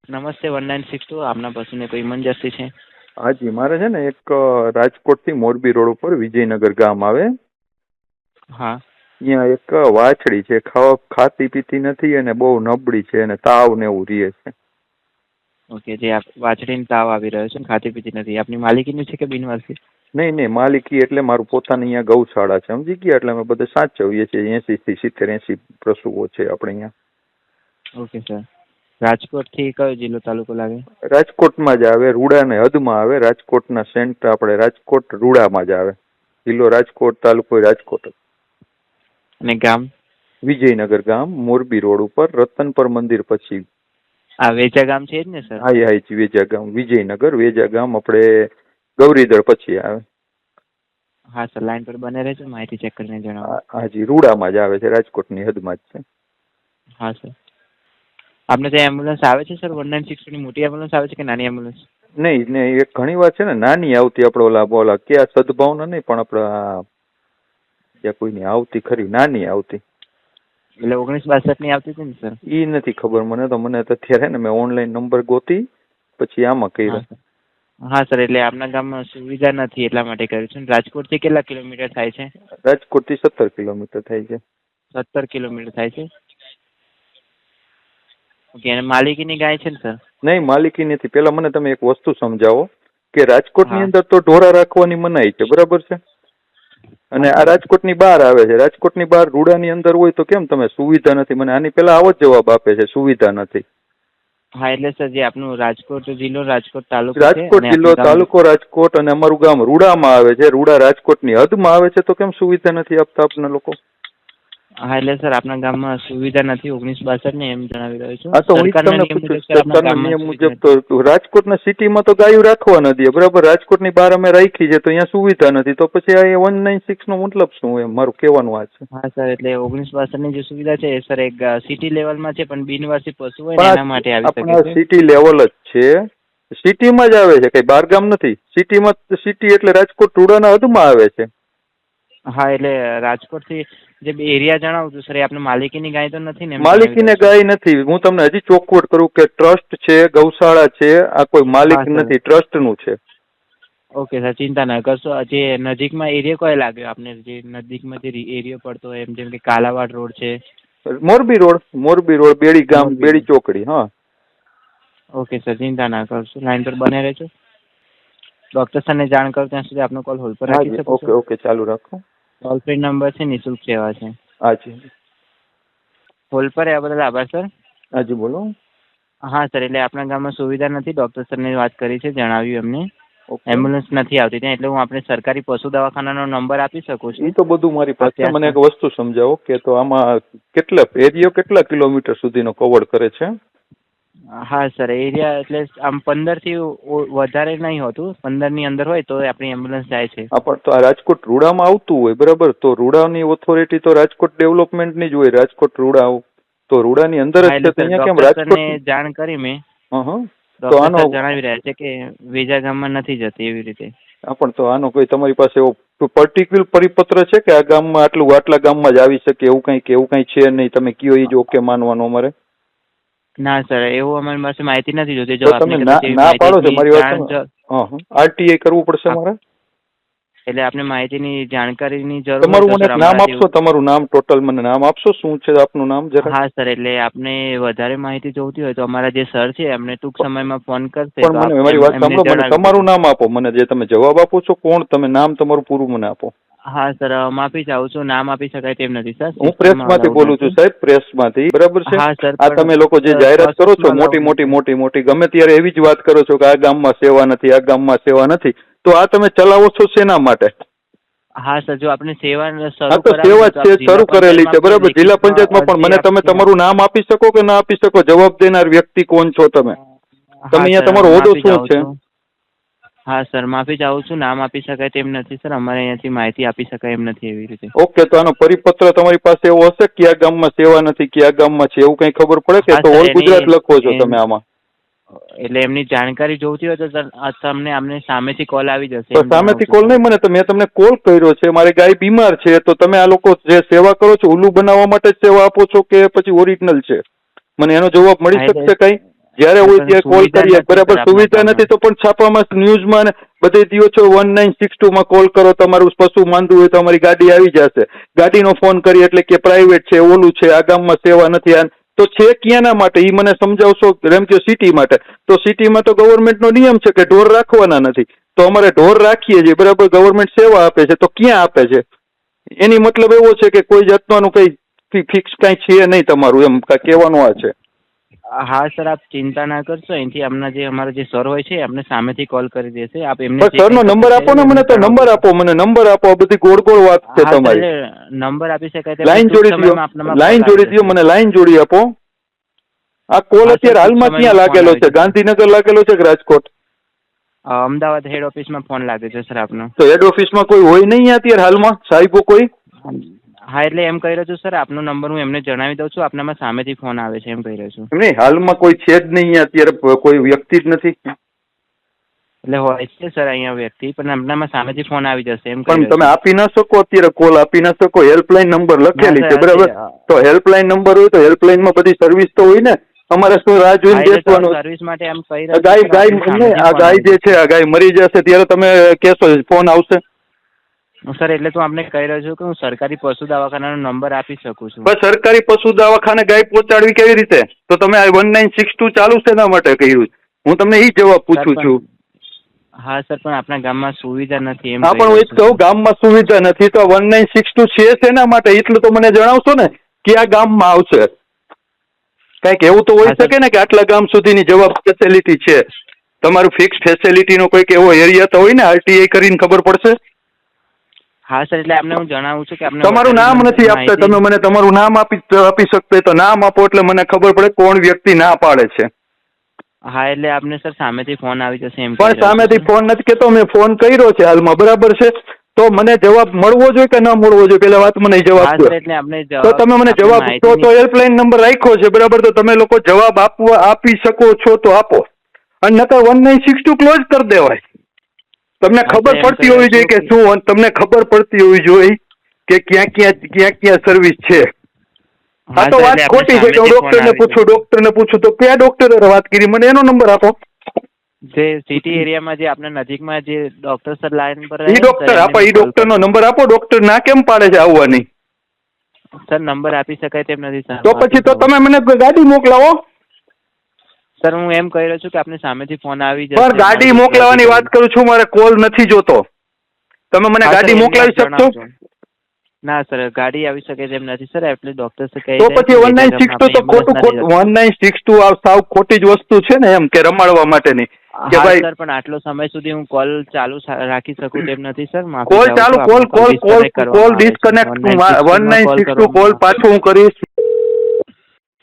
નમસ્તે 1962 આપના પશુને કોઈ ઇમરજન્સી છે? હાજી, મારે છે ને એક રાજકોટથી મોરબી રોડ ઉપર વિજયનગર ગામ આવે, હા. ત્યાં એક વાછડી છે, ખાતી પીતી નથી અને બહુ નબળી છે અને તાવ ને એવું રહે છે. ઓકે, જે વાછડીને તાવ આવી રહ્યો છે, ખાતી પીતી નથી, આપની માલિકીની છે કે બિનવારસી? નહીં નહીં, માલિકી એટલે મારું પોતાની અહીંયા ગૌશાળા છે, સમજી ગયા? એટલે અમે બધે સાચવીએ છીએ. 80 થી 70 પશુઓ છે આપણે અહીંયા. Okay sir. રાજકોટથી કયો જિલ્લો તાલુકો લાગે? રાજકોટમાં જ આવે, રૂડાને હદમાં આવે. રાજકોટના સેન્ટર આપણે રાજકોટ રૂડામાં જ આવે. જિલ્લો રાજકોટ, તાલુકો રાજકોટ. અને ગામ? વિજયનગર ગામ, મોરબી રોડ ઉપર, રતનપર મંદિર પછી. આ વેચા ગામ છે જ ને સર? હા હા, વેજા ગામ, વિજયનગર વેજા ગામ આપણે ગૌરીદળ પછી આવે. હા સર, લાઈન પર બને રહેજો, માહિતી ચેક કરીને જણાવો. હાજી, રૂડામાં જ આવે છે, રાજકોટની હદમાં જ છે. હા સર. આપને ત્યાં એમ્બ્યુલન્સ આવે છે સર? 1962 ની મોટી એમ્બ્યુલન્સ આવે છે કે નાની એમ્બ્યુલન્સ? નહીં નહીં, એક ઘણી વાર છે ને નાની આવતી, આપણે ઓલા ક્યાં સદભાવના નહીં, પણ આપણે ત્યાં કોઈની આવતી ખરી, નાની આવતી. એટલે 1962 ની આવતી હતી ને સર? એ નથી ખબર મને તો. મને તો અત્યારે ને મેં ઓનલાઈન નંબર ગોતી પછી આમાં કર્યો. હા સર, એટલે આપના ગામમાં સુવિધા નથી એટલા માટે કર્યું છે. રાજકોટથી કેટલા કિલોમીટર થાય છે? રાજકોટથી 17 કિલોમીટર થાય છે. 17 કિલોમીટર થાય છે. ઓકે, અને માલિકીની ગાય છે ને સર? નહીં, માલિકી નથી. પેલા મને તમે એક વસ્તુ સમજાવો કે રાજકોટની હા. અંદર તો ઢોરા રાખવાની મનાઈ છે, બરાબર છે? અને આ રાજકોટની બહાર આવે છે. રાજકોટની બહાર રૂડાની અંદર હોય તો કેમ તમે સુવિધા નથી? મને આની પેલા આવો જ જવાબ આપે છે, સુવિધા નથી. હા, એટલે સર જે આપનું રાજકોટ જિલ્લો, રાજકોટ તાલુકો, રાજકોટ જિલ્લો, તાલુકો રાજકોટ, અને અમારું ગામ રૂડામાં આવે છે. રૂડા રાજકોટની હદમાં આવે છે, તો કેમ સુવિધા નથી આપતા આપના લોકો? હા, એટલે સર આપના ગામમાં સુવિધા નથી 1962 ને એમ જણાવી રહ્યો છું. હા, તો હું તમને પૂછું, સરકારના નિયમ મુજબ તો રાજકોટના સિટીમાં તો ગાયું રાખવા ન દે, બરાબર? રાજકોટની બહાર અમે રાખી છે તો અહીંયા સુવિધા નથી, તો પછી આ 196 નો મતલબ શું? એમ મારું કહેવાનું આ છે. હા સર, એટલે 1962 ની જે સુવિધા છે એ સર એક સિટી લેવલમાં છે, પણ બિનવારસી પશુ હોય ને એના માટે આવી શકે છે. સિટી લેવલ જ છે, સિટીમાં જ આવે છે, કઈ બાર ગામ નથી. સિટીમાં, સિટી એટલે રાજકોટ રૂડાના હદમાં આવે છે. હા, એટલે રાજકોટથી જે એરિયા જણાવું છું સર, એ આપણે માલિકીની ગાય તો નથી ને? માલિકીને ગાય નથી. હું તમને હજી ચોખવટ કરું કે ટ્રસ્ટ છે, ગૌશાળા છે, આ કોઈ માલિક નથી, ટ્રસ્ટ નું છે. ઓકે સર, ચિંતા ના કરશો. જે નજીકમાં એરિયા કયો લાગ્યો આપને? જે નજીકમાં જે એરિયો પડતો હોય એમ, જેમ કે કાલાવાડ રોડ છે, મોરબી રોડ, મોરબી રોડ, બેડી ગામ, બેડી ચોકડી. હા ઓકે સર, ચિંતા ના કરશો, લાઈન પર બને રહેજો. ડોક્ટર સરને જાણ કરો ત્યાં સુધી આપનો કોલ હોલ્ડ પર રાખી શકો છો. ઓકે ઓકે, ચાલુ રાખો. ટોલ ફ્રી નંબર છે, નિઃશુલ્ક સેવા છે. હાજી, હોલ્ડ પર રહેવા બદલ આભાર સર. હાજી બોલો. હા સર, એટલે આપણા ગામમાં સુવિધા નથી. ડોક્ટર સરને વાત કરી છે, જણાવ્યું એમને. એમ્બ્યુલન્સ નથી આવતી ત્યાં, એટલે હું આપણે સરકારી પશુ દવાખાનાનો નંબર આપી શકું છું. એ તો બધું મારી પાસે. મને એક વસ્તુ સમજાવો કે તો આમાં એરિયો કેટલા કિલોમીટર સુધીનો કવર કરે છે? હા સર, એરિયા એટલે આમ 15 થી વધારે નહીં હોતું. 15 ની અંદર હોય તો આપણી એમ્બ્યુલન્સ જાય છે. પણ તો આ રાજકોટ રૂડામાં આવતું હોય, બરાબર? તો રૂડાની ઓથોરિટી તો રાજકોટ ડેવલપમેન્ટની જ હોય. રાજકોટ રૂડા તો રૂડાની અંદર જ છે, અહીંયા કેમ રાજકોટ? જાણ કરી મેં. તો આનો જણાવી રહ્યા છે કે વેજા ગામમાં નથી જતી એવી રીતે. હા, પણ તો આનો કોઈ તમારી પાસે એવો પર્ટિક્યુલર પરિપત્ર છે કે આ ગામમાં આટલા ગામમાં જ આવી શકે એવું કઈ છે નહીં? તમે કયો એ જ ઓકે માનવાનું અમારે? ના સર, એવું અમારી પાસે માહિતી નથી જોતી. જો તમે ના પાડો છો મારી વાત, આરટીઆઈ કરવું પડશે મારે. એટલે આપને માહિતીની જાણકારીની જરૂર. તમારું મને નામ આપશો? તમારું નામ ટોટલ મને નામ આપશો? શું છે આપનું નામ જરા? હા સર, એટલે આપને વધારે માહિતી જોઈતી હોય તો અમારા જે સર છે એમને ટૂંક સમયમાં ફોન કરશે. પણ મને મારી વાત સાંભળો, મને તમારું નામ આપો. મને જે તમે જવાબ આપો છો, કોણ તમે? નામ તમારું પૂરું મને આપો. હા સર, માફી ચાહું છું, નામ આપી શકાય તેમ નથી સર. હું પ્રેસમાંથી બોલું છું સાહેબ, પ્રેસમાંથી, બરાબર છે? હા સર. આ તમે લોકો જે જાહેરાત કરો છો મોટી ગમે ત્યારે એવી જ વાત કરો છો કે આ ગામમાં સેવા નથી, આ ગામમાં સેવા નથી, તો આ તમે ચલાવો છો શેના માટે? હા સર, જો આપણે સેવા સેવા છે, શરૂ કરેલી છે, બરાબર? જિલ્લા પંચાયતમાં પણ મને તમે તમારું નામ આપી શકો કે ના આપી શકો? જવાબ દેનાર વ્યક્તિ કોણ છો તમે? અહીંયા તમારો હોદ્દો શું છે? હા સર, માફી ચાહું છું, નામ આપી શકાય તેમ નથી સર. અમારે અહીંયાથી માહિતી આપી શકાય એમ નથી એવી રીતે. ઓકે, તો આનો પરિપત્ર તમારી પાસે એવો હશે કે આ ગામમાં સેવા નથી, કયા ગામમાં છે, એવું કઈ ખબર પડે કે? તો ઓલ ગુજરાત લખો છો તમે આમાં? એટલે એમની જાણકારી જોઈતી હોય તો તમને અમને સામેથી કોલ આવી જશે. સામેથી કોલ નહીં, મેં તમને કોલ કર્યો છે. મારી ગાય બીમાર છે, તો તમે આ લોકો જે સેવા કરો છો ઉલ્લુ બનાવવા માટે જ સેવા આપો છો કે પછી ઓરિજિનલ છે? મને એનો જવાબ મળી શકશે કઈ? જ્યારે હોય સર, ત્યારે કોલ સુવિધા કરીએ, નથી બરાબર. સર આપણા સુવિધા ગામમાં. નથી તો પણ છાપામાં ન્યૂઝમાં ને બધે દિયો છો 1962 માં કોલ કરો, તમારું પશુ માંદું હોય તો અમારી ગાડી આવી જશે. ગાડીનો ફોન કરીએ એટલે કે પ્રાઇવેટ છે, ઓલું છે, આ ગામમાં સેવા નથી. આ તો છે ક્યાંના માટે એ મને સમજાવશો? એમ કે સિટી માટે, તો સિટીમાં તો ગવર્મેન્ટનો નિયમ છે કે ઢોર રાખવાના નથી. તો અમારે ઢોર રાખીએ છીએ, બરાબર, ગવર્મેન્ટ સેવા આપે છે, તો ક્યાં આપે છે? એની મતલબ એવો છે કે કોઈ જાતનું કઈ ફિક્સ કઈ છે નહીં તમારું, એમ કહેવાનું આ છે. હા સર, આપ ચિંતા ના કરશો. અહીંથી અમારા જે સર હોય છે એમને સામેથી કોલ કરી દેશે. આપ એમને બસ સરનો નંબર આપો ને મને, તો નંબર આપો મને, નંબર આપો. આ બધી ગોળ ગોળ વાત છે હા સર, તમારી. એટલે નંબર આપી શકાય લાઈન જોડી દો, લાઈન જોડી દો મને, લાઈન જોડી આપો. આ કોલ હા સર, અત્યારે હાલમાં ટૂંક ક્યાં સમયમાં ફોન લાગેલો આવી છે? જશે. ગાંધીનગર લાગેલો છે કે રાજકોટ? અમદાવાદ હેડ ઓફિસમાં ફોન લાગે છે સર આપનો. તો હેડ ઓફિસમાં કોઈ હોય નહીં અત્યારે હાલમાં, સાહેબો કોઈ? હા, એટલે એમ કહી રહ્યો છું સર, આપનો નંબર હું એમને જણાવી દઉં છું. આપનામાં સામેથી ફોન આવે છે એમ કહી રહ્યો છું. એમ નહીં, હાલમાં કોઈ છે જ નહીં અત્યારે, કોઈ વ્યક્તિ જ નથી. એટલે હોય છે સર અહીંયા વ્યક્તિ, પણ આપનામાં સામેથી ફોન આવી જશે એમ કહી પણ રહ્યો તમે છું. આપી ના શકો અત્યારે, કોલ આપી ના શકો. હેલ્પલાઇન નંબર લખેલી ના છે, સર, બરાબર. તો હેલ્પલાઇન નંબર હોય તો હેલ્પલાઇનમાં બધી સર્વિસ તો હોય ને. અમારે શું રાહ હા, જોઈને એટલે તો બેસવાનું? સર્વિસ માટે એમ કહી રહ્યો છું ગાય સર, ગાય આપની એમને સામેથી આ ફોન ગાય આવી જે જશે. છે, આ ગાય મરી જશે ત્યારે તમે કહેશો ફોન આવશે? સર, એટલે તો આપને કહી રહ્યો છું કે હું સરકારી પશુ દવાખાનાનો નંબર આપી શકું છું. બસ સરકારી પશુ દવાખાને ગાય પહોંચાડવી કેવી રીતે? તો તમે આ 1962 ચાલુ શેના માટે કર્યું? હું તમને એ જવાબ સર પૂછું છું. હા સર, પણ આપણા ગામમાં સુવિધા નથી એમ હા, કહી પણ હું રહ્યો એ જ છું કહું, સર. ગામમાં સુવિધા નથી તો 1962 છે શેના માટે? એટલું તો મને જણાવશો ને, કે આ ગામમાં આવશે. કઈક એવું તો હોઈ હા સર. શકે ને કે આટલા ગામ સુધીની જવાબ ફેસિલિટી છે. તમારું ફિક્સ ફેસિલિટીનો કોઈક એવો એરિયા તો હોય ને, આરટીઆઈ કરીને ખબર પડશે. હા સર, એટલે આપને હું જણાવું છું કે આપને તમારું નામ નથી આપતા માહિતી. તમે મને, તમારું નામ આપી શકતા તો નામ આપો એટલે મને ખબર પડે કોણ વ્યક્તિ ના પાડે છે. હા, એટલે આપને સર સામેથી ફોન આવી જશે એમ કહી પણ રહ્યો છું સામેથી સર. ફોન નથી કેતો, મેં ફોન કર્યો છે હાલમાં, બરાબર છે. તો મને જવાબ મળવો જોઈએ કે ન મળવો જોઈએ? પેલા વાત મને જવાબ હા દો. સર, એટલે આપણે તો તમે મને આપણે જવાબ તો માહિતીની. હેલ્પલાઇન નંબર રાખ્યો છે, બરાબર. તો તમે લોકો જવાબ આપી શકો છો તો આપો, અને નકર 1962 ક્લોઝ કરી દેવાય. તમને હા સર, ખબર એમ કહી પડતી રહ્યો હોવી જોઈએ છું કે શું, તમને ખબર પડતી હોવી જોઈએ કે ક્યાં સર્વિસ છે. આ હા તો સર, વાત એટલે આપણે ખોટી છે કે હું સામેથી ફોન આવી જશે. ડોક્ટરને પૂછું તો કયા ડોક્ટરે વાત કરી, મને એનો નંબર આપો. જે સિટી એરિયામાં જે આપણે નજીકમાં જે ડોક્ટર સર લાઈન પર ઈ રહે ને સર, ડોક્ટર એમને આપો, મેં ઈ કોલ ડોક્ટરનો કર્યો. નંબર આપો. ડોક્ટર ના કેમ પાડે છે આવવાની? સર, નંબર આપી શકાય તેમ નથી સર. તો હું આપી પછી તો દઉં. તમે મને ગાડી મોકલાવો. સર, હું એમ કહી રહ્યો છું કે આપને સામેથી ફોન આવી પણ જશે ગાડી મારા જે મોકલાવાની વાત અધિકારી. કરું છું, મારે કોલ નથી જોતો. તમે મને હા સર, ગાડી એમને આપ મોકલાવી શકશો? જણાવજો. ના સર, ગાડી આવી શકે તેમ નથી સર. એટલે ડોક્ટર સર કહી તો દે પછી કે વેજાગામમાં 1962 આપણી તો એમ્બ્યુલન્સ નથી જતી. 1962 આ સાવ ખોટી જ વસ્તુ છે ને, એમ કે રમાડવા માટેની. કે હા ભાઈ સર, પણ આટલો સમય સુધી હું કોલ ચાલુ રાખી શકું તેમ નથી સર. માફી કોલ ચાહું ચાલુ, છું. કોલ આપનો call call call disconnect call કરવામાં આવે છે. ડિસ્કનેક્ટ 1962 કોલ 1962 કરવામાં કોલ આવે છે. પાછો હું કરીશ.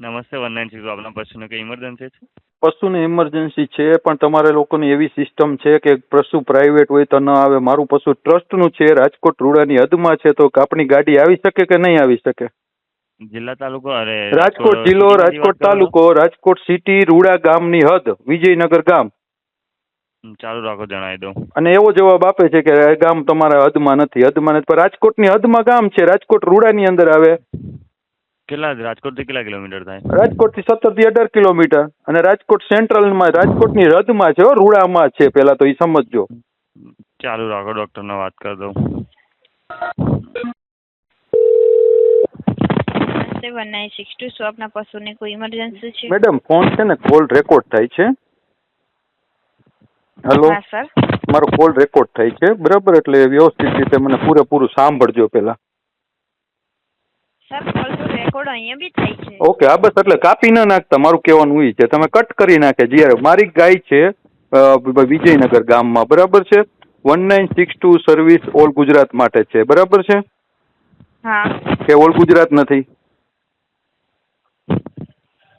નમસ્તે 1962 આપણા પશુને કંઈ ઇમરજન્સી છે? પશુની ઇમરજન્સી છે, પણ તમારે લોકોની એવી સિસ્ટમ છે કે પશુ પ્રાઇવેટ હોય તો ન આવે. મારું પશુ ટ્રસ્ટનું છે, રાજકોટ રૂડાની હદમાં છે, તો આપણી ગાડી આવી શકે કે નહીં આવી શકે? જિલ્લા તાલુકો અરે રાજકોટ જિલ્લો, સિટીમાંથી વાત રાજકોટ કરો છો? તાલુકો, રાજકોટ સિટી, રૂડા ગામની હદ, વિજયનગર ગામ. ચાલુ રાખો, જણાવી દઉં. અને એવો જવાબ આપે છે કે આ ગામ તમારા હદમાં નથી, હદમાં નથી. પણ રાજકોટની હદમાં ગામ છે, રાજકોટ રૂડાની અંદર આવે. રાજકોટથી કેટલા કિલોમીટર થાય? રાજકોટથી 17 થી 18 કિલોમીટર. અને રાજકોટ સેન્ટ્રલમાં, રાજકોટની હદમાં છે, રૂડામાં છે. પેલા તો એ સમજજો. ચાલુ રાખો, ડોક્ટરને વાત કરી દઉં. 1962 શું આપના પશુને કોઈ ઇમરજન્સી છે? મેડમ, ફોન છે ને, કોલ રેકોર્ડ થાય છે. હેલો, હા સર. મારો કોલ રેકોર્ડ થાય છે, બરાબર. એટલે વ્યવસ્થિત રીતે મને પૂરેપૂરું સાંભળજો પેલા. સર, કોલ તો રેકોર્ડ અહીંયા બી થાય છે. ઓકે, હા બસ. એટલે કાપી ના નાખતા, મારું કહેવાનું એ છે. તમે કટ કરી નાખે. જ્યારે મારી ગાય છે વિજયનગર ગામમાં, બરાબર છે. 1962 સર્વિસ ઓલ ગુજરાત માટે છે, બરાબર છે હા. કે ઓલ ગુજરાત નથી?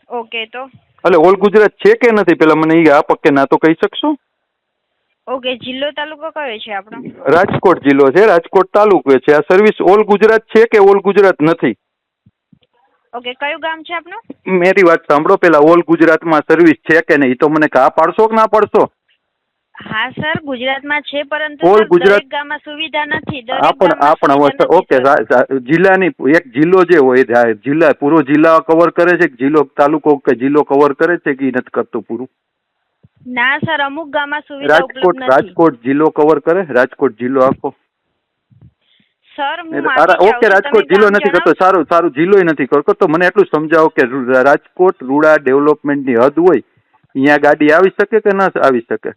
ઓકે, તો એટલે ઓલ ગુજરાત છે કે નથી, પેલા મને એ આ પક્કે ના તો કહી શકશો? ઓકે, જિલ્લો તાલુકો કયો છે આપણો? રાજકોટ જિલ્લો છે, રાજકોટ તાલુકો છે. આ સર્વિસ ઓલ ગુજરાત છે કે ઓલ ગુજરાત નથી? ઓકે, કયું ગામ છે આપનું? મેરી વાત સાંભળો પેલા. ઓલ ગુજરાતમાં સર્વિસ છે કે નહીં તો મને કા પાડશો કે ના પાડશો? હા સર, ગુજરાતમાં છે, પરંતુ ઓલ સર ગુજરાત દરેક ગામમાં સુવિધા નથી. દરેક આપણ ગામમાં આપણ સુવિધા અવસ્થા નથી, ઓકે સર. જિલ્લાની એક જિલ્લો જે હોય જિલ્લા પૂરો જિલ્લા કવર કરે છે કે જિલ્લો તાલુકો કે જિલ્લો કવર કરે છે કે ઈ નથી કરતું પૂરું? ના સર, અમુક ગામમાં સુવિધા ઉપલબ્ધ નથી. રાજકોટ જિલ્લો કવર કરે? રાજકોટ જિલ્લો આખો? સર, હું માફી ચાહું ઓકે, છું, રાજકોટ તમે જિલ્લો ગામ નથી કરતો, જણાવશો? સારું જિલ્લોય નથી કરતો, તો મને એટલું સમજાવો કે રાજકોટ રૂડા ડેવલપમેન્ટની હદ હોય અહીંયા ગાડી આવી શકે કે ના આવી શકે?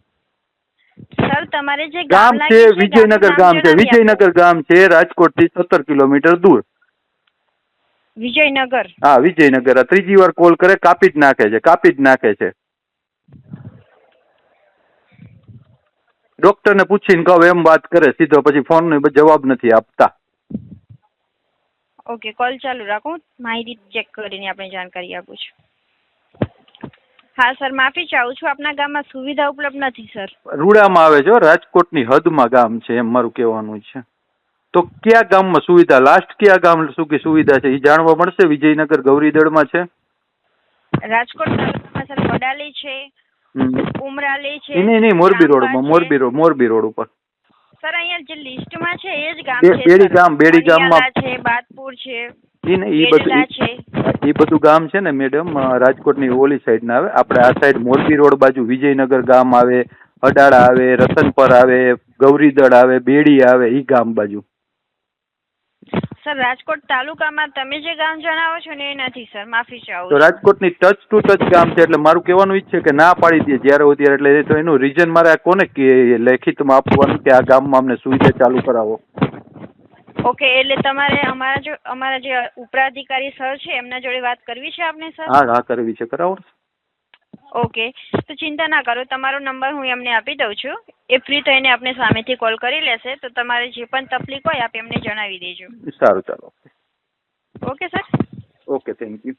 સર, તમારે જે ગામ ગામ છે લાગે છે, વિજયનગર ગામનું ગામ નામ છે, જણાવી આપો. વિજયનગર ગામ છે રાજકોટથી 17 કિલોમીટર દૂર. વિજયનગર. હા, વિજયનગર. આ ત્રીજી વાર કોલ કરે, કાપી જ નાખે છે. ડોક્ટરને પૂછીને કહો એમ વાત કરે સીધો, પછી ફોનનો જવાબ નથી આપતા. ઓકે, કોલ ચાલુ રાખો, માહિતી ચેક કરીને આપણે જાણકારી આપું છું. હા સર, માફી ચાહું છું, આપના ગામમાં સુવિધા ઉપલબ્ધ નથી સર. રૂડામાં આવે છે, રાજકોટની હદમાં ગામ છે એમ મારું કહેવાનું છે. તો કયા ગામમાં સુવિધા, લાસ્ટ કયા ગામ સુવિધા છે એ જાણવા મળશે? વિજયનગર ગૌરીદળમાં છે? રાજકોટ તાલુકામાં સર વડાલી છે, ઉમરાલી છે, નહીં, મોરબી રોડમાં, રામવા છે. મોરબી રોડ ઉપર. સર, અહીંયા જે લિસ્ટમાં છે એ જ ગામ છે. બેડી ગામમાં અણિયાલા છે, બાદપુર છે, ગેડલા છે. એ બધું ગામ છે ને મેડમ, રાજકોટની ઓલી સાઈડ ના આવે. આપણે આ સાઈડ મોરબી રોડ બાજુ વિજયનગર ગામ આવે, અડાળા આવે, રતનપર આવે, ગૌરીદળ આવે, બેડી આવે, ઈ ગામ બાજુ. સર, રાજકોટ તાલુકામાં તમે જે ગામ જણાવો છો ને એ નથી સર, માફી ચાહું તો છું. રાજકોટની ટચ ટુ ટચ ગામ છે, એટલે મારું કહેવાનું ઈ છે કે ના પાડી દે જ્યારે હોય ત્યારે. એટલે તો એનું રીઝન મારે આ કોને કે લેખિતમાં આપવાનું કે આ ગામમાં અમને સુવિધા ચાલુ કરાવો? ઓકે, એટલે તમારે અમારા જે ઉપરાધિકારી સર છે એમના જોડે વાત કરવી છે આપને સર? હા, કરવી છે, કરાવો. ઓકે, તો ચિંતા ના કરો, તમારો નંબર હું એમને આપી દઉં છું. એ ફ્રી થઈને આપને સામેથી કોલ કરી લેશે, તો તમારે જે પણ તકલીફ હોય આપ એમને જણાવી દેજો. સારું, ચાલો. Okay sir. Okay, thank you.